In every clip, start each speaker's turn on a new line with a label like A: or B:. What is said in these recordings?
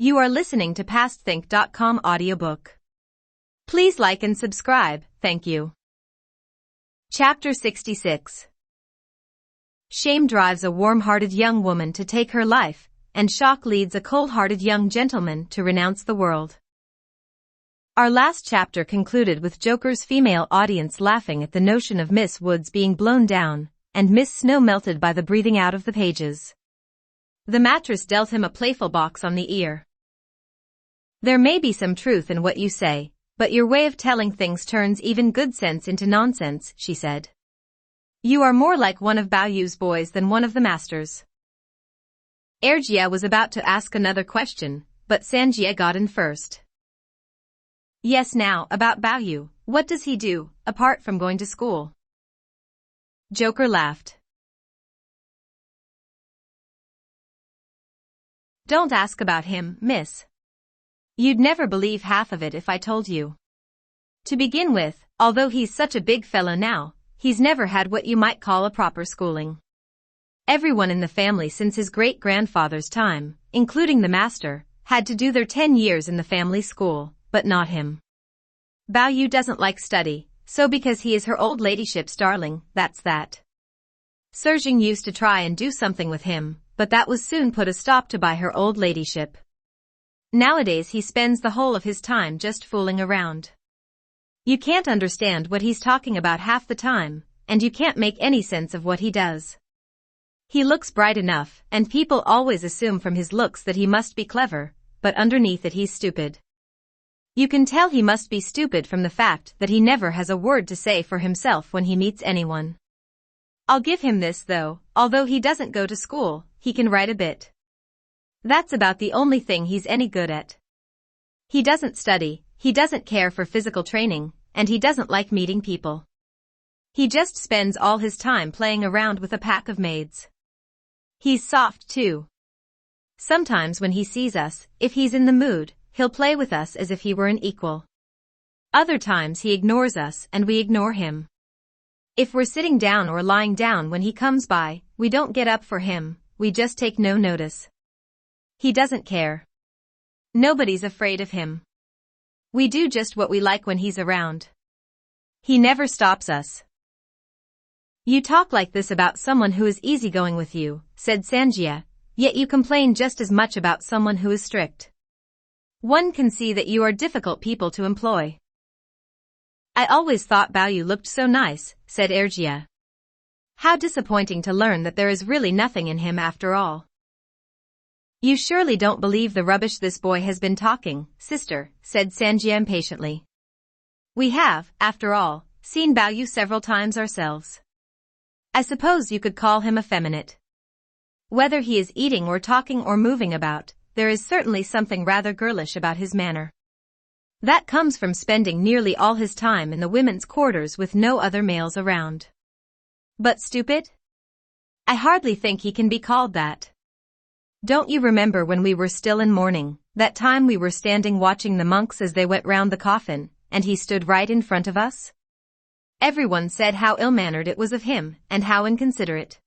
A: You are listening to pastthink.com audiobook. Please like and subscribe, thank you. Chapter 66. Shame drives a warm-hearted young woman to take her life, and shock leads a cold-hearted young gentleman to renounce the world. Our last chapter concluded with Joker's female audience laughing at the notion of Miss Woods being blown down, and Miss Snow melted by the breathing out of the pages. The mattress dealt him a playful box on the ear. There may be some truth in what you say, but your way of telling things turns even good sense into nonsense, she said. You are more like one of Baoyu's boys than one of the masters. Ergia was about to ask another question, but Sanjia got in first. Yes, now, about Baoyu, what does he do, apart from going to school? Joker laughed. Don't ask about him, miss. You'd never believe half of it if I told you. To begin with, although he's such a big fellow now, he's never had what you might call a proper schooling. Everyone in the family since his great-grandfather's time, including the master, had to do their 10 years in the family school, but not him. Baoyu doesn't like study, so because he is her old ladyship's darling, that's that. Serjing used to try and do something with him, but that was soon put a stop to by her old ladyship. Nowadays he spends the whole of his time just fooling around. You can't understand what he's talking about half the time, and you can't make any sense of what he does. He looks bright enough, and people always assume from his looks that he must be clever, but underneath it he's stupid. You can tell he must be stupid from the fact that he never has a word to say for himself when he meets anyone. I'll give him this though, although he doesn't go to school, he can write a bit. That's about the only thing he's any good at. He doesn't study, he doesn't care for physical training, and he doesn't like meeting people. He just spends all his time playing around with a pack of maids. He's soft too. Sometimes when he sees us, if he's in the mood, he'll play with us as if he were an equal. Other times he ignores us and we ignore him. If we're sitting down or lying down when he comes by, we don't get up for him, we just take no notice. He doesn't care. Nobody's afraid of him. We do just what we like when he's around. He never stops us. You talk like this about someone who is easygoing with you, said Sanjia, yet you complain just as much about someone who is strict. One can see that you are difficult people to employ. I always thought Baoyu looked so nice, said Ergia. How disappointing to learn that there is really nothing in him after all. You surely don't believe the rubbish this boy has been talking, sister, said Sanjia impatiently. We have, after all, seen Baoyu several times ourselves. I suppose you could call him effeminate. Whether he is eating or talking or moving about, there is certainly something rather girlish about his manner. That comes from spending nearly all his time in the women's quarters with no other males around. But stupid? I hardly think he can be called that. Don't you remember when we were still in mourning, that time we were standing watching the monks as they went round the coffin, and he stood right in front of us? Everyone said how ill-mannered it was of him, and how inconsiderate.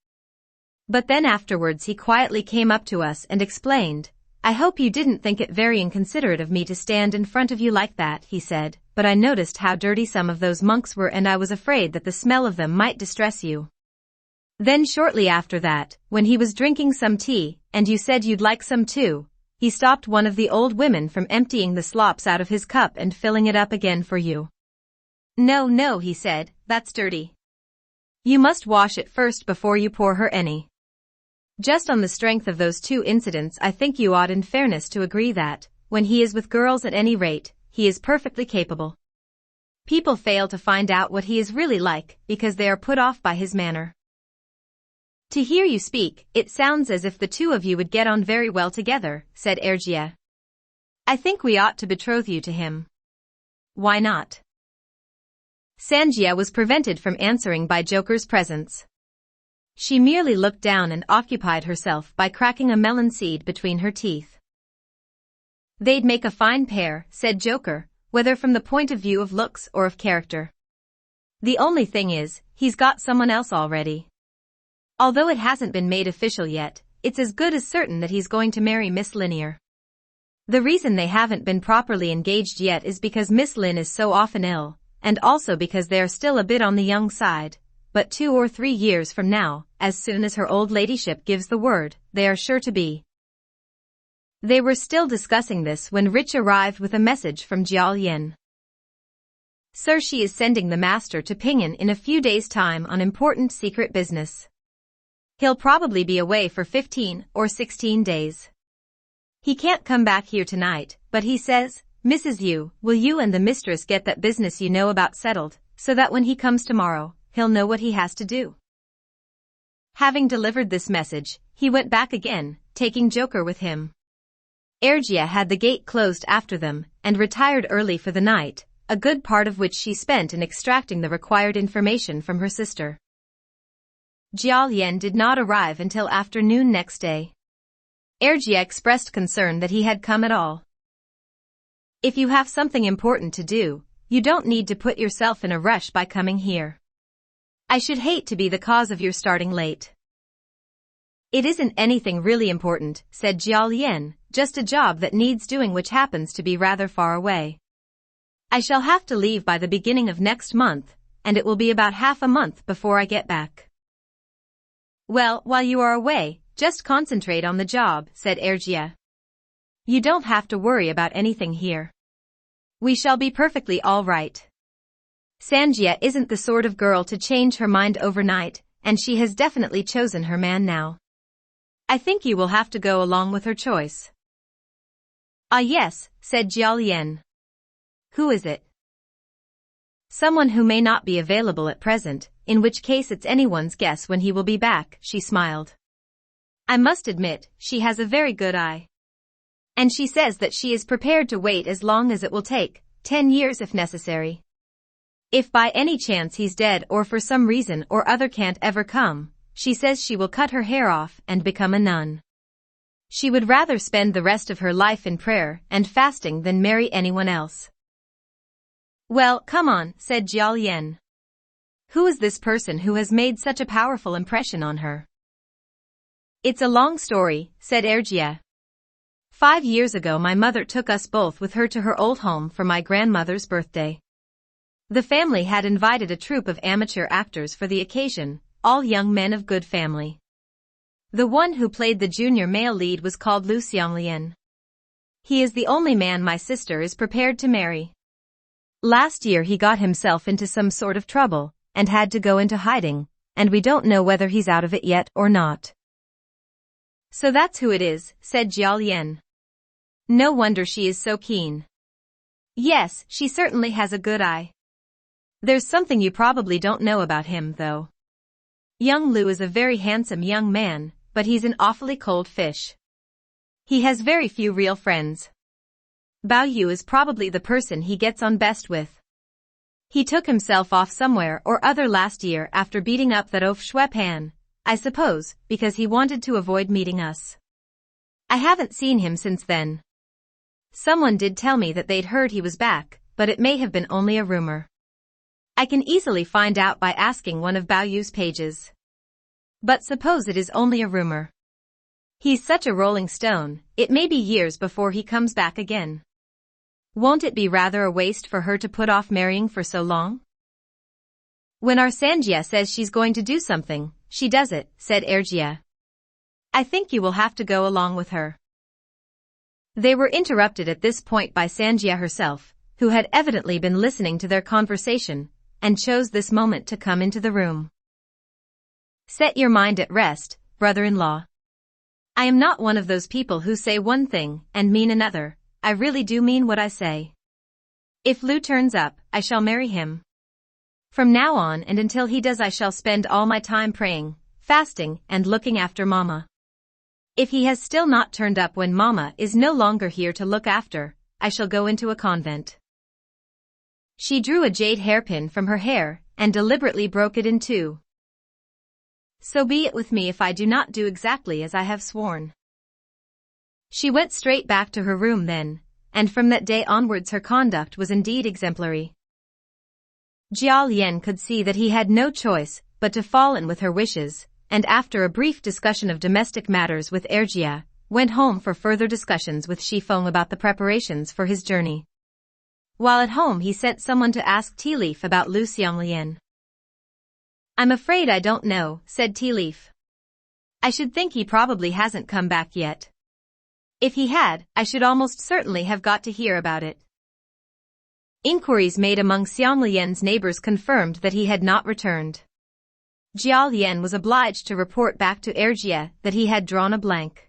A: But then afterwards he quietly came up to us and explained, I hope you didn't think it very inconsiderate of me to stand in front of you like that, he said, but I noticed how dirty some of those monks were and I was afraid that the smell of them might distress you. Then shortly after that, when he was drinking some tea, and you said you'd like some too, he stopped one of the old women from emptying the slops out of his cup and filling it up again for you. No, no, he said, that's dirty. You must wash it first before you pour her any. Just on the strength of those two incidents I think you ought in fairness to agree that, when he is with girls at any rate, he is perfectly capable. People fail to find out what he is really like because they are put off by his manner. To hear you speak, it sounds as if the two of you would get on very well together, said Ergia. I think we ought to betroth you to him. Why not? Sanjia was prevented from answering by Joker's presence. She merely looked down and occupied herself by cracking a melon seed between her teeth. They'd make a fine pair, said Joker, whether from the point of view of looks or of character. The only thing is, he's got someone else already. Although it hasn't been made official yet, it's as good as certain that he's going to marry Miss Linear. The reason they haven't been properly engaged yet is because Miss Lin is so often ill, and also because they are still a bit on the young side. But 2 or 3 years from now, as soon as her old ladyship gives the word, they are sure to be. They were still discussing this when Rich arrived with a message from Cao Xueqin. Sir, she is sending the master to Pinyin in a few days' time on important secret business. He'll probably be away for 15 or 16 days. He can't come back here tonight, but he says, Mrs. Yu, will you and the mistress get that business you know about settled, so that when he comes tomorrow, he'll know what he has to do. Having delivered this message, he went back again, taking Joker with him. Ergia had the gate closed after them, and retired early for the night, a good part of which she spent in extracting the required information from her sister. Cao Xueqin did not arrive until afternoon next day. Ergia expressed concern that he had come at all. If you have something important to do, you don't need to put yourself in a rush by coming here. I should hate to be the cause of your starting late. It isn't anything really important, said Cao Xueqin, just a job that needs doing which happens to be rather far away. I shall have to leave by the beginning of next month, and it will be about half a month before I get back. Well, while you are away, just concentrate on the job, said Ergia. You don't have to worry about anything here. We shall be perfectly all right. Sanjia isn't the sort of girl to change her mind overnight, and she has definitely chosen her man now. I think you will have to go along with her choice. Ah yes, said Cao Xueqin. Who is it? Someone who may not be available at present, in which case it's anyone's guess when he will be back, she smiled. I must admit, she has a very good eye. And she says that she is prepared to wait as long as it will take, 10 years if necessary. If by any chance he's dead or for some reason or other can't ever come, she says she will cut her hair off and become a nun. She would rather spend the rest of her life in prayer and fasting than marry anyone else. Well, come on, said Cao Xueqin. Who is this person who has made such a powerful impression on her? It's a long story, said Ergia. 5 years ago my mother took us both with her to her old home for my grandmother's birthday. The family had invited a troupe of amateur actors for the occasion, all young men of good family. The one who played the junior male lead was called Lu Xianglian. He is the only man my sister is prepared to marry. Last year he got himself into some sort of trouble, and had to go into hiding, and we don't know whether he's out of it yet or not. So that's who it is, said Cao Xueqin. No wonder she is so keen. Yes, she certainly has a good eye. There's something you probably don't know about him, though. Young Lu is a very handsome young man, but he's an awfully cold fish. He has very few real friends. Bao Yu is probably the person he gets on best with. He took himself off somewhere or other last year after beating up that oaf Xueqin, I suppose, because he wanted to avoid meeting us. I haven't seen him since then. Someone did tell me that they'd heard he was back, but it may have been only a rumor. I can easily find out by asking one of Bao Yu's pages. But suppose it is only a rumor. He's such a rolling stone, it may be years before he comes back again. Won't it be rather a waste for her to put off marrying for so long? When our Sanjia says she's going to do something, she does it, said Ergia. I think you will have to go along with her. They were interrupted at this point by Sanjia herself, who had evidently been listening to their conversation, and chose this moment to come into the room. Set your mind at rest, brother-in-law. I am not one of those people who say one thing and mean another. I really do mean what I say. If Lu turns up, I shall marry him. From now on and until he does I shall spend all my time praying, fasting and looking after Mama. If he has still not turned up when Mama is no longer here to look after, I shall go into a convent. She drew a jade hairpin from her hair and deliberately broke it in two. So be it with me if I do not do exactly as I have sworn. She went straight back to her room then, and from that day onwards her conduct was indeed exemplary. Cao Xueqin could see that he had no choice but to fall in with her wishes, and after a brief discussion of domestic matters with Ergia, went home for further discussions with Shifeng about the preparations for his journey. While at home he sent someone to ask Tea Leaf about Lu Xianglian. "I'm afraid I don't know," said Tea Leaf. "I should think he probably hasn't come back yet. If he had, I should almost certainly have got to hear about it." Inquiries made among Xianglian's neighbors confirmed that he had not returned. Jiao Lian was obliged to report back to Erjia that he had drawn a blank.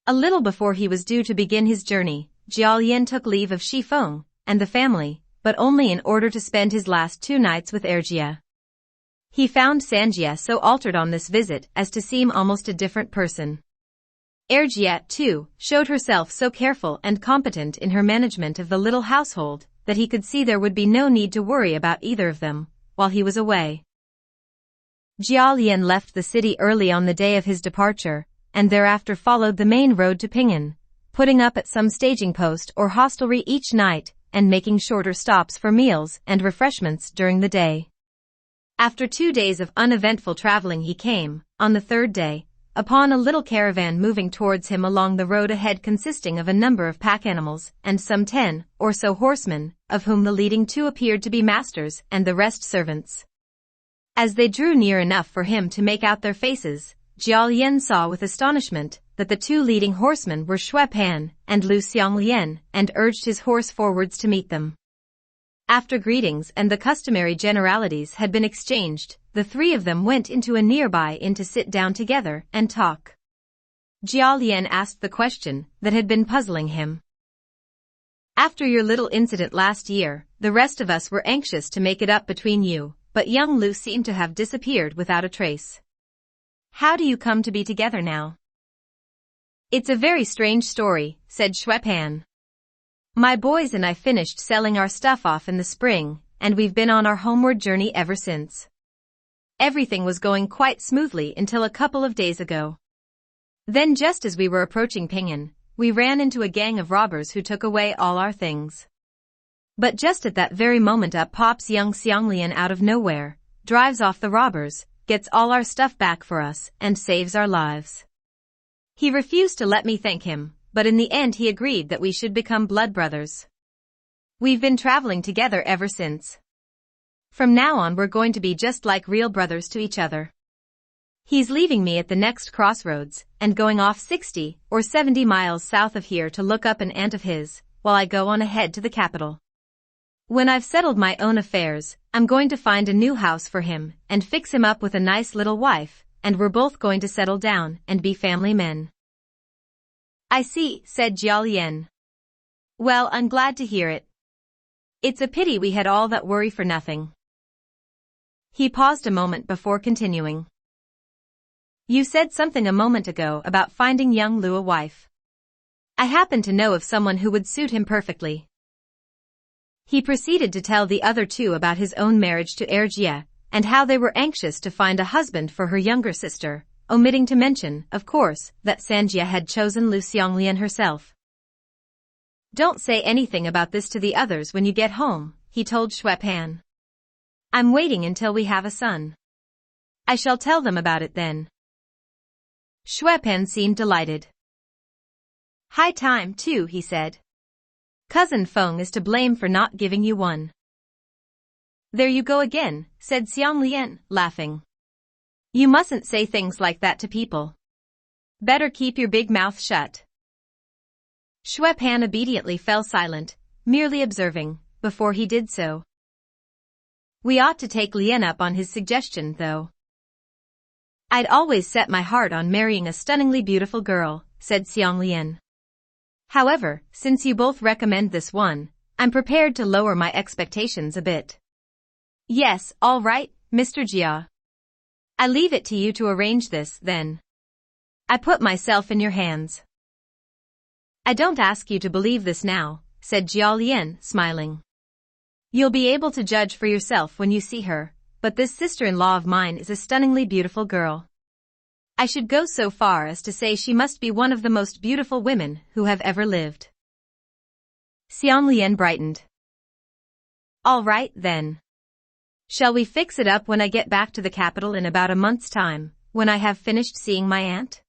A: A little before he was due to begin his journey, Jiao Lian took leave of Shifeng and the family, but only in order to spend his last 2 nights with Erjia. He found Sanjia so altered on this visit as to seem almost a different person. Erjia, too, showed herself so careful and competent in her management of the little household that he could see there would be no need to worry about either of them while he was away. Jiao Lian left the city early on the day of his departure, and thereafter followed the main road to Pingan, putting up at some staging post or hostelry each night and making shorter stops for meals and refreshments during the day. After 2 days of uneventful traveling he came, on the 3rd day, upon a little caravan moving towards him along the road ahead consisting of a number of pack animals and some 10 or so horsemen, of whom the leading 2 appeared to be masters and the rest servants. As they drew near enough for him to make out their faces, Jiao Lian saw with astonishment that the 2 leading horsemen were Xueqin and Lu Xianglian and urged his horse forwards to meet them. After greetings and the customary generalities had been exchanged, the 3 of them went into a nearby inn to sit down together and talk. Jiao Lian asked the question that had been puzzling him. "After your little incident last year, the rest of us were anxious to make it up between you, but young Lu seemed to have disappeared without a trace. How do you come to be together now?" "It's a very strange story," said Xueqin. "My boys and I finished selling our stuff off in the spring, and we've been on our homeward journey ever since. Everything was going quite smoothly until a couple of days ago. Then just as we were approaching Pingan, we ran into a gang of robbers who took away all our things. But just at that very moment up pops young Xianglian out of nowhere, drives off the robbers, gets all our stuff back for us, and saves our lives. He refused to let me thank him, but in the end he agreed that we should become blood brothers. We've been traveling together ever since. From now on we're going to be just like real brothers to each other. He's leaving me at the next crossroads and going off 60 or 70 miles south of here to look up an aunt of his, while I go on ahead to the capital. When I've settled my own affairs, I'm going to find a new house for him and fix him up with a nice little wife, and we're both going to settle down and be family men." "I see," said Jiao Lian. "Well, I'm glad to hear it. It's a pity we had all that worry for nothing." He paused a moment before continuing. "You said something a moment ago about finding young Lu a wife. I happen to know of someone who would suit him perfectly." He proceeded to tell the other 2 about his own marriage to Erjia, and how they were anxious to find a husband for her younger sister, omitting to mention, of course, that Sanjia had chosen Lu Xianglian herself. "Don't say anything about this to the others when you get home," he told Xueqin. "I'm waiting until we have a son. I shall tell them about it then." Xueqin seemed delighted. "High time too," he said. "Cousin Feng is to blame for not giving you one." "There you go again," said Xianglian, laughing. "You mustn't say things like that to people. Better keep your big mouth shut." Xueqin obediently fell silent, merely observing, before he did so. "We ought to take Lian up on his suggestion, though." "I'd always set my heart on marrying a stunningly beautiful girl," said Xianglian. "However, since you both recommend this one, I'm prepared to lower my expectations a bit." "Yes, all right, Mr. Jia. I leave it to you to arrange this, then. I put myself in your hands." "I don't ask you to believe this now," said Jiao Lian, smiling. "You'll be able to judge for yourself when you see her, but this sister-in-law of mine is a stunningly beautiful girl. I should go so far as to say she must be one of the most beautiful women who have ever lived." Xianglian brightened. "All right, then. Shall we fix it up when I get back to the capital in about a month's time, when I have finished seeing my aunt?"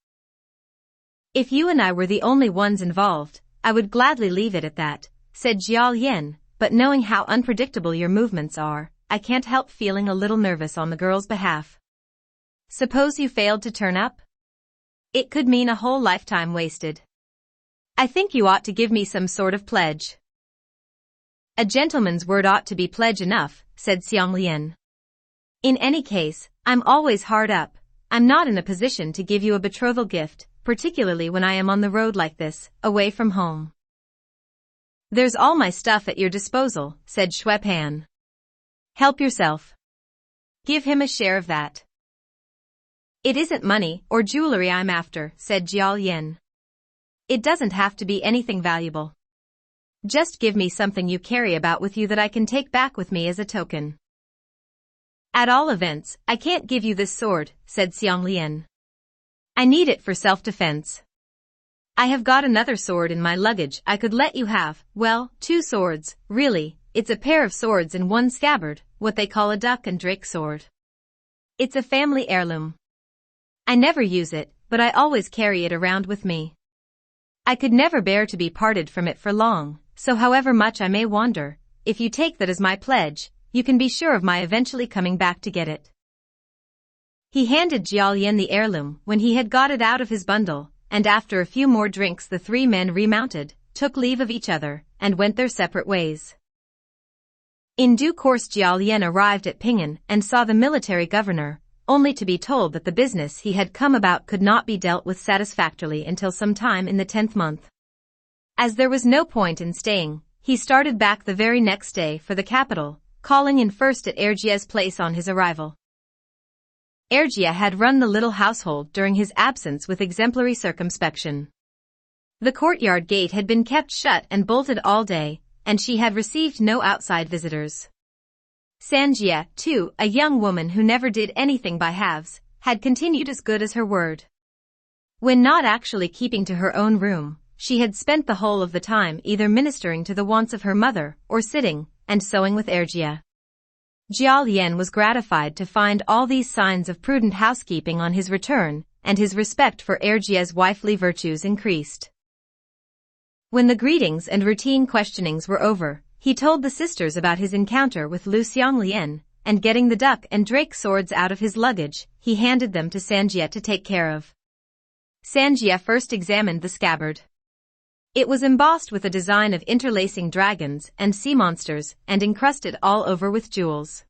A: If you and I were the only ones involved, I would gladly leave it at that, said Jiao, but knowing how unpredictable your movements are, I can't help feeling a little nervous on the girl's behalf. Suppose you failed to turn up? It could mean a whole lifetime wasted. I think you ought to give me some sort of pledge. A gentleman's word ought to be pledge enough, said Xianglian. In any case, I'm always hard up. I'm not in a position to give you a betrothal gift, particularly when I am on the road like this, away from home. There's all my stuff at your disposal, said Xueqin. Help yourself. Give him a share of that. It isn't money or jewelry I'm after, said Jiao. It doesn't have to be anything valuable. Just give me something you carry about with you that I can take back with me as a token. At all events, I can't give you this sword, said Xianglian. I need it for self-defense. I have got another sword in my luggage I could let you have, well, 2 swords, really, it's a pair of swords in one scabbard, what they call a duck and drake sword. It's a family heirloom. I never use it, but I always carry it around with me. I could never bear to be parted from it for long, so however much I may wander, if you take that as my pledge, you can be sure of my eventually coming back to get it. He handed Jiao the heirloom when he had got it out of his bundle, and after a few more drinks the 3 men remounted, took leave of each other, and went their separate ways. In due course Jiao arrived at Pingan and saw the military governor, only to be told that the business he had come about could not be dealt with satisfactorily until some time in the 10th month. As there was no point in staying, he started back the very next day for the capital, calling in first at Ergia's place on his arrival. Ergia had run the little household during his absence with exemplary circumspection. The courtyard gate had been kept shut and bolted all day, and she had received no outside visitors. Sanjia, too, a young woman who never did anything by halves, had continued as good as her word. When not actually keeping to her own room, she had spent the whole of the time either ministering to the wants of her mother or sitting and sewing with Ergia. Jiao was gratified to find all these signs of prudent housekeeping on his return, and his respect for Ergia's wifely virtues increased. When the greetings and routine questionings were over, he told the sisters about his encounter with Lu Xianglian, and getting the duck and drake swords out of his luggage, he handed them to Sanjia to take care of. Sanjia first examined the scabbard. It was embossed with a design of interlacing dragons and sea monsters and encrusted all over with jewels.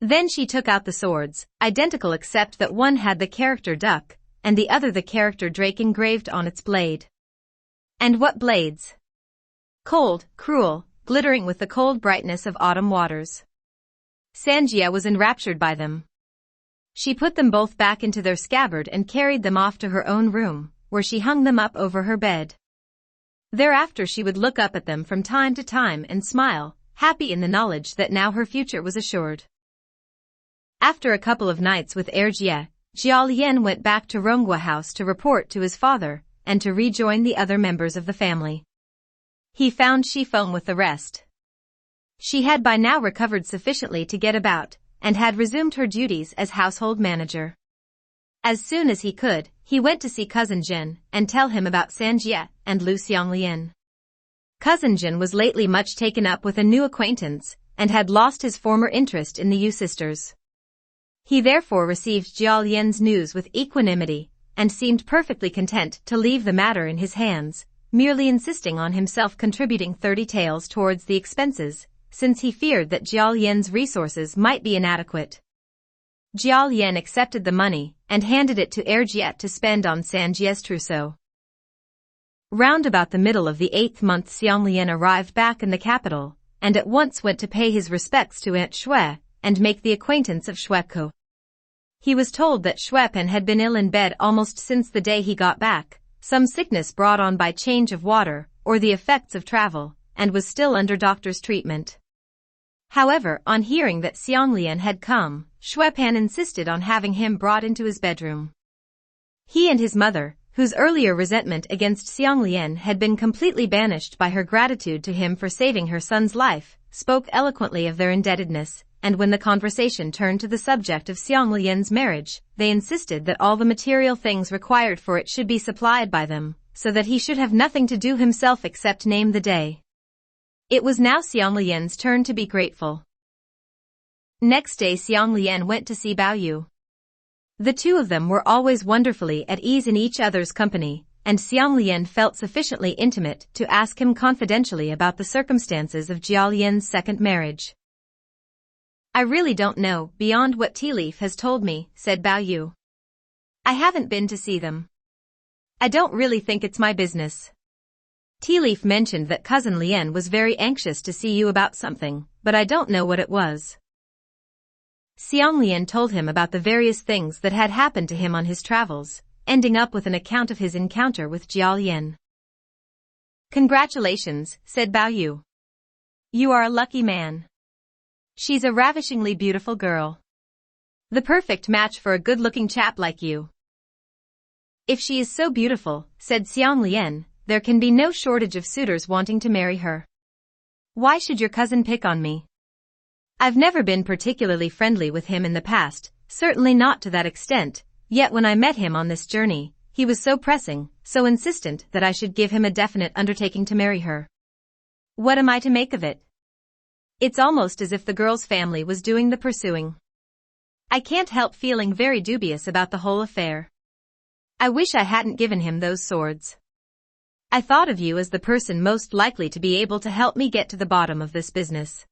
A: Then she took out the swords, identical except that one had the character duck, and the other the character drake engraved on its blade. And what blades! Cold, cruel, glittering with the cold brightness of autumn waters. Sanjia was enraptured by them. She put them both back into their scabbard and carried them off to her own room, where she hung them up over her bed. Thereafter she would look up at them from time to time and smile, happy in the knowledge that now her future was assured. After a couple of nights with Ergia, Jiao went back to Ronghua House to report to his father, and to rejoin the other members of the family. He found Shifeng with the rest. She had by now recovered sufficiently to get about, and had resumed her duties as household manager. As soon as he could, he went to see Cousin Jin and tell him about Sanjia and Lu Xianglian. Cousin Jin was lately much taken up with a new acquaintance, and had lost his former interest in the Yu sisters. He therefore received Jiao news with equanimity, and seemed perfectly content to leave the matter in his hands, merely insisting on himself contributing 30 taels towards the expenses, since he feared that Jiao resources might be inadequate. Jiao accepted the money, and handed it to Ergia to spend on Sanjia's trousseau. Round about the middle of the 8th month Xianglian arrived back in the capital, and at once went to pay his respects to Aunt Xue, and make the acquaintance of Xueqin. He was told that Xueqin had been ill in bed almost since the day he got back, some sickness brought on by change of water, or the effects of travel, and was still under doctor's treatment. However, on hearing that Xianglian had come, Xueqin insisted on having him brought into his bedroom. He and his mother, whose earlier resentment against Xianglian had been completely banished by her gratitude to him for saving her son's life, spoke eloquently of their indebtedness, and when the conversation turned to the subject of Xiang Lian's marriage, they insisted that all the material things required for it should be supplied by them, so that he should have nothing to do himself except name the day. It was now Xiang Lian's turn to be grateful. Next day Xiang Lian went to see Bao Yu. The two of them were always wonderfully at ease in each other's company, and Xiang Lian felt sufficiently intimate to ask him confidentially about the circumstances of Jia Lian's second marriage. "I really don't know, beyond what Tea Leaf has told me," said Bao Yu. "I haven't been to see them. I don't really think it's my business. Tea Leaf mentioned that cousin Lian was very anxious to see you about something, but I don't know what it was." Xiang Lian told him about the various things that had happened to him on his travels, ending up with an account of his encounter with Jia Lian. "Congratulations," said Bao Yu. "You are a lucky man. She's a ravishingly beautiful girl. The perfect match for a good-looking chap like you." "If she is so beautiful," said Xiang Lian, "there can be no shortage of suitors wanting to marry her. Why should your cousin pick on me? I've never been particularly friendly with him in the past, certainly not to that extent, yet when I met him on this journey, he was so pressing, so insistent that I should give him a definite undertaking to marry her. What am I to make of it? It's almost as if the girl's family was doing the pursuing. I can't help feeling very dubious about the whole affair. I wish I hadn't given him those swords. I thought of you as the person most likely to be able to help me get to the bottom of this business.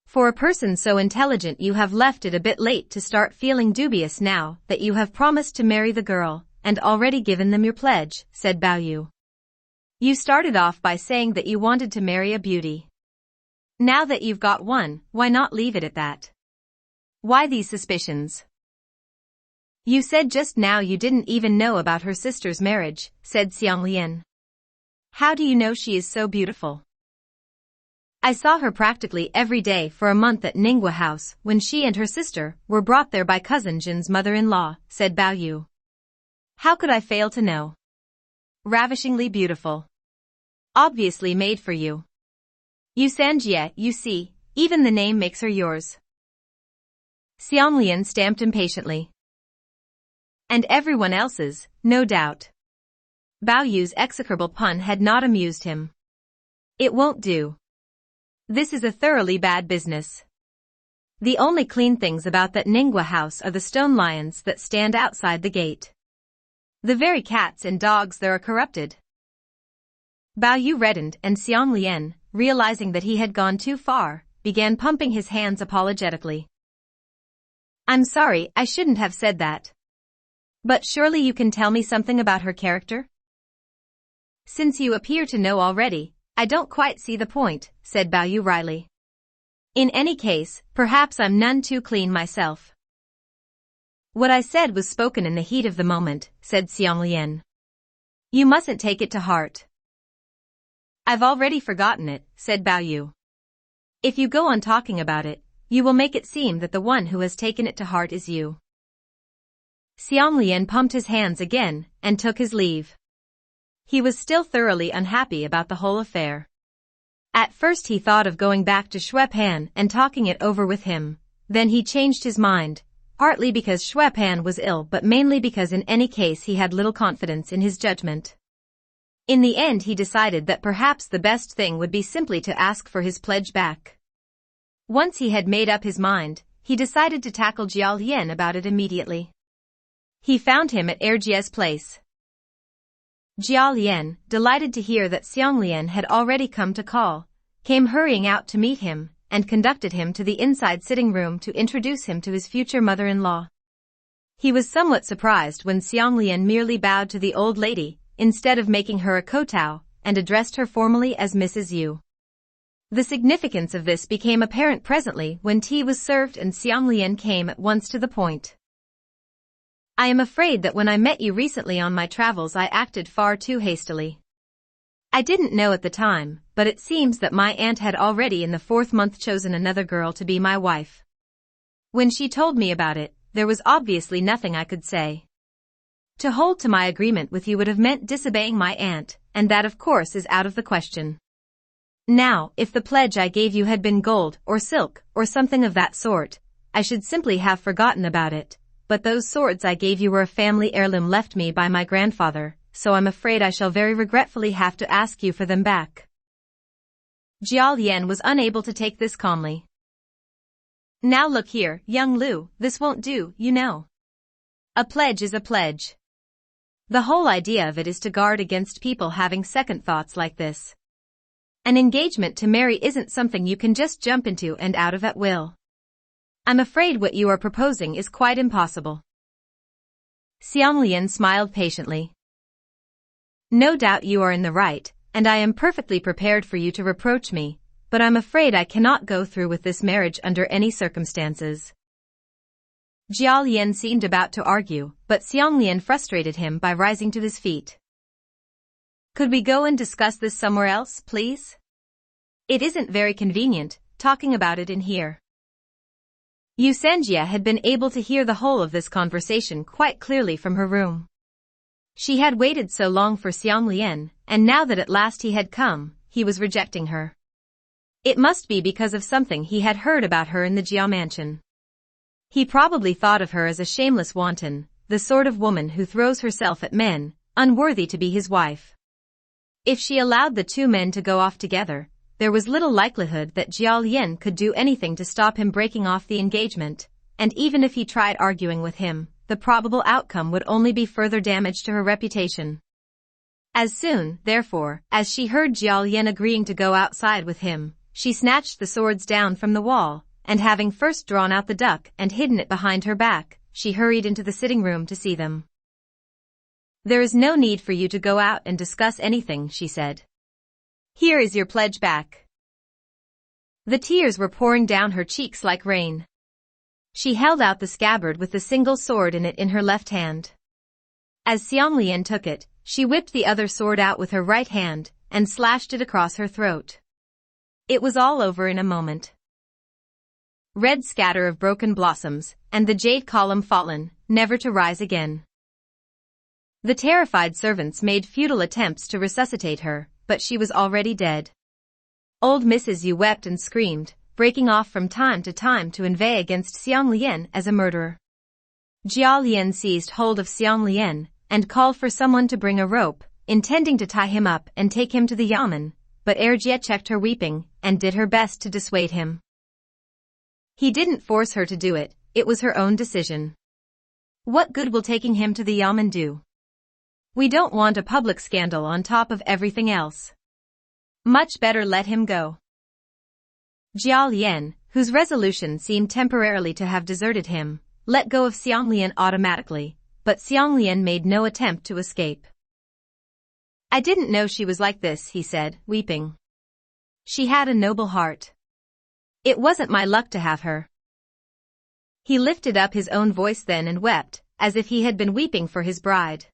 A: For a person so intelligent, you have left it a bit late to start feeling dubious now that you have promised to marry the girl and already given them your pledge," said Bao Yu. "You started off by saying that you wanted to marry a beauty. Now that you've got one, why not leave it at that? Why these suspicions?" "You said just now you didn't even know about her sister's marriage," said Xiang Lian. "How do you know she is so beautiful?" "I saw her practically every day for a month at Ningguo House when she and her sister were brought there by cousin Jin's mother-in-law," said Bao Yu. "How could I fail to know? Ravishingly beautiful. Obviously made for you. Yu Sanjie, you see, even the name makes her yours." Xiang Lian stamped impatiently. "And everyone else's, no doubt." Bao Yu's execrable pun had not amused him. "It won't do. This is a thoroughly bad business. The only clean things about that Ningguo house are the stone lions that stand outside the gate. The very cats and dogs there are corrupted." Bao Yu reddened, and Xiang Lian, realizing that he had gone too far, began pumping his hands apologetically. "I'm sorry, I shouldn't have said that. But surely you can tell me something about her character?" "Since you appear to know already, I don't quite see the point," said Bao Yu wryly. "In any case, perhaps I'm none too clean myself." "What I said was spoken in the heat of the moment," said Xiang Lian. "You mustn't take it to heart." "I've already forgotten it," said Bao Yu. "If you go on talking about it, you will make it seem that the one who has taken it to heart is you." Xiang Lian pumped his hands again and took his leave. He was still thoroughly unhappy about the whole affair. At first he thought of going back to Xueqin and talking it over with him, then he changed his mind, partly because Xueqin was ill but mainly because in any case he had little confidence in his judgment. In the end he decided that perhaps the best thing would be simply to ask for his pledge back. Once he had made up his mind, he decided to tackle Jia Lian about it immediately. He found him at Erjie's place. Jia Lian, delighted to hear that Xiang Lian had already come to call, came hurrying out to meet him and conducted him to the inside sitting room to introduce him to his future mother-in-law. He was somewhat surprised when Xiang Lian merely bowed to the old lady, instead of making her a kowtow, and addressed her formally as Mrs. Yu. The significance of this became apparent presently when tea was served and Xiang Lian came at once to the point. "I am afraid that when I met you recently on my travels I acted far too hastily. I didn't know at the time, but it seems that my aunt had already in the 4th month chosen another girl to be my wife. When she told me about it, there was obviously nothing I could say. To hold to my agreement with you would have meant disobeying my aunt, and that of course is out of the question. Now, if the pledge I gave you had been gold or silk or something of that sort, I should simply have forgotten about it, but those swords I gave you were a family heirloom left me by my grandfather, so I'm afraid I shall very regretfully have to ask you for them back. Jiao Lian was unable to take this calmly. Now look here, young Lu, this won't do, you know. A pledge is a pledge. The whole idea of it is to guard against people having second thoughts like this. An engagement to marry isn't something you can just jump into and out of at will. I'm afraid what you are proposing is quite impossible. Xiang Lian smiled patiently. No doubt you are in the right, and I am perfectly prepared for you to reproach me, but I'm afraid I cannot go through with this marriage under any circumstances. Jiao Lian seemed about to argue, but Xiang Lian frustrated him by rising to his feet. Could we go and discuss this somewhere else, please? It isn't very convenient, talking about it in here. Yu Sanjia had been able to hear the whole of this conversation quite clearly from her room. She had waited so long for Xiang Lian, and now that at last he had come, he was rejecting her. It must be because of something he had heard about her in the Jiao mansion. He probably thought of her as a shameless wanton, the sort of woman who throws herself at men, unworthy to be his wife. If she allowed the two men to go off together, there was little likelihood that Jiao Lian could do anything to stop him breaking off the engagement, and even if he tried arguing with him, the probable outcome would only be further damage to her reputation. As soon, therefore, as she heard Jiao Lian agreeing to go outside with him, she snatched the swords down from the wall, and having first drawn out the duck and hidden it behind her back, she hurried into the sitting room to see them. There is no need for you to go out and discuss anything, she said. Here is your pledge back. The tears were pouring down her cheeks like rain. She held out the scabbard with the single sword in it in her left hand. As Xiang Lian took it, she whipped the other sword out with her right hand, and slashed it across her throat. It was all over in a moment. Red scatter of broken blossoms, and the jade column fallen, never to rise again. The terrified servants made futile attempts to resuscitate her, but she was already dead. Old Mrs. Yu wept and screamed, breaking off from time to time to inveigh against Xiang Lian as a murderer. Jiao Lian seized hold of Xiang Lian, and called for someone to bring a rope, intending to tie him up and take him to the yamen, but Erjie checked her weeping, and did her best to dissuade him. He didn't force her to do it, it was her own decision. What good will taking him to the yamen do? We don't want a public scandal on top of everything else. Much better let him go. Jiao Lian, whose resolution seemed temporarily to have deserted him, let go of Xiang Lian automatically, but Xiang Lian made no attempt to escape. I didn't know she was like this, he said, weeping. She had a noble heart. It wasn't my luck to have her. He lifted up his own voice then and wept, as if he had been weeping for his bride.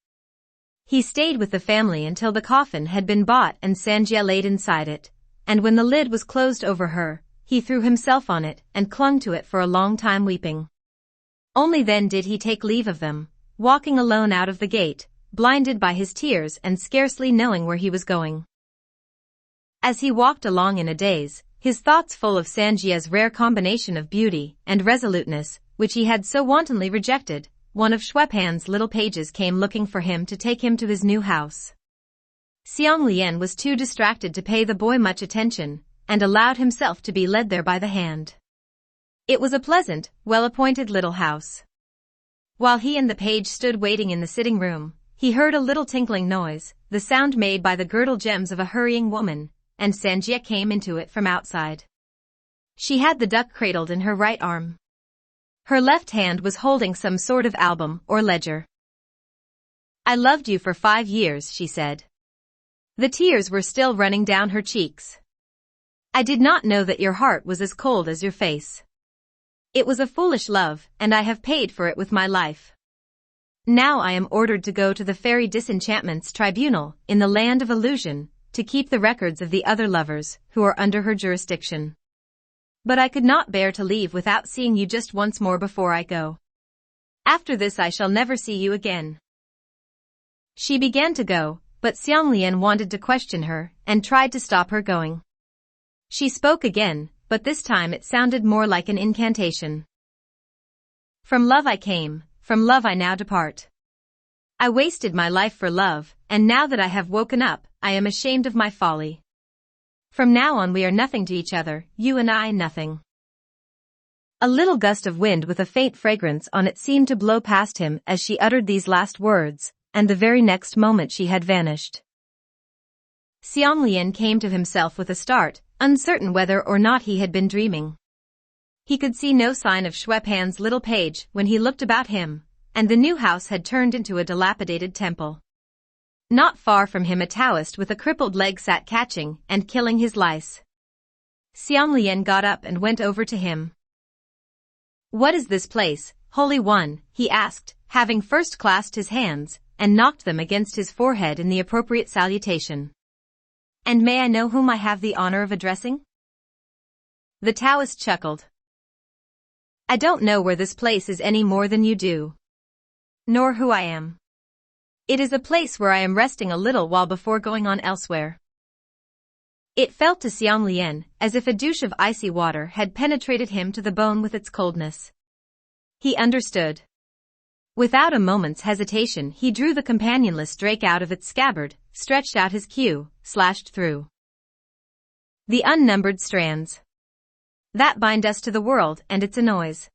A: He stayed with the family until the coffin had been bought and Sanjia laid inside it, and when the lid was closed over her, he threw himself on it and clung to it for a long time weeping. Only then did he take leave of them, walking alone out of the gate, blinded by his tears and scarcely knowing where he was going. As he walked along in a daze, his thoughts full of Sanjia's rare combination of beauty and resoluteness, which he had so wantonly rejected, one of Xueqin's little pages came looking for him to take him to his new house. Xiang Lian was too distracted to pay the boy much attention, and allowed himself to be led there by the hand. It was a pleasant, well-appointed little house. While he and the page stood waiting in the sitting room, he heard a little tinkling noise, the sound made by the girdle gems of a hurrying woman, and Sanjia came into it from outside. She had the duck cradled in her right arm. Her left hand was holding some sort of album or ledger. I loved you for 5 years, she said. The tears were still running down her cheeks. I did not know that your heart was as cold as your face. It was a foolish love, and I have paid for it with my life. Now I am ordered to go to the Fairy Disenchantments Tribunal, in the Land of Illusion, to keep the records of the other lovers, who are under her jurisdiction. But I could not bear to leave without seeing you just once more before I go. After this I shall never see you again. She began to go, but Xiang Lian wanted to question her, and tried to stop her going. She spoke again, but this time it sounded more like an incantation. From love I came, from love I now depart. I wasted my life for love, and now that I have woken up, I am ashamed of my folly. From now on we are nothing to each other, you and I nothing. A little gust of wind with a faint fragrance on it seemed to blow past him as she uttered these last words, and the very next moment she had vanished. Xiang Lian came to himself with a start, uncertain whether or not he had been dreaming. He could see no sign of Xueqin's little page when he looked about him, and the new house had turned into a dilapidated temple. Not far from him a Taoist with a crippled leg sat catching and killing his lice. Xiang Lian got up and went over to him. "What is this place, Holy One?" he asked, having first clasped his hands and knocked them against his forehead in the appropriate salutation. "And may I know whom I have the honor of addressing?" The Taoist chuckled. "I don't know where this place is any more than you do. Nor who I am. It is a place where I am resting a little while before going on elsewhere." It felt to Xiang Lian as if a douche of icy water had penetrated him to the bone with its coldness. He understood. Without a moment's hesitation he drew the companionless drake out of its scabbard, stretched out his queue, slashed through the unnumbered strands that bind us to the world and its annoys.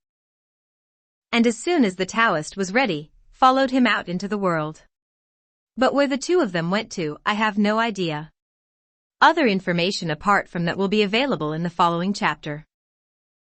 A: And as soon as the Taoist was ready, followed him out into the world. But where the two of them went to, I have no idea. Other information apart from that will be available in the following chapter.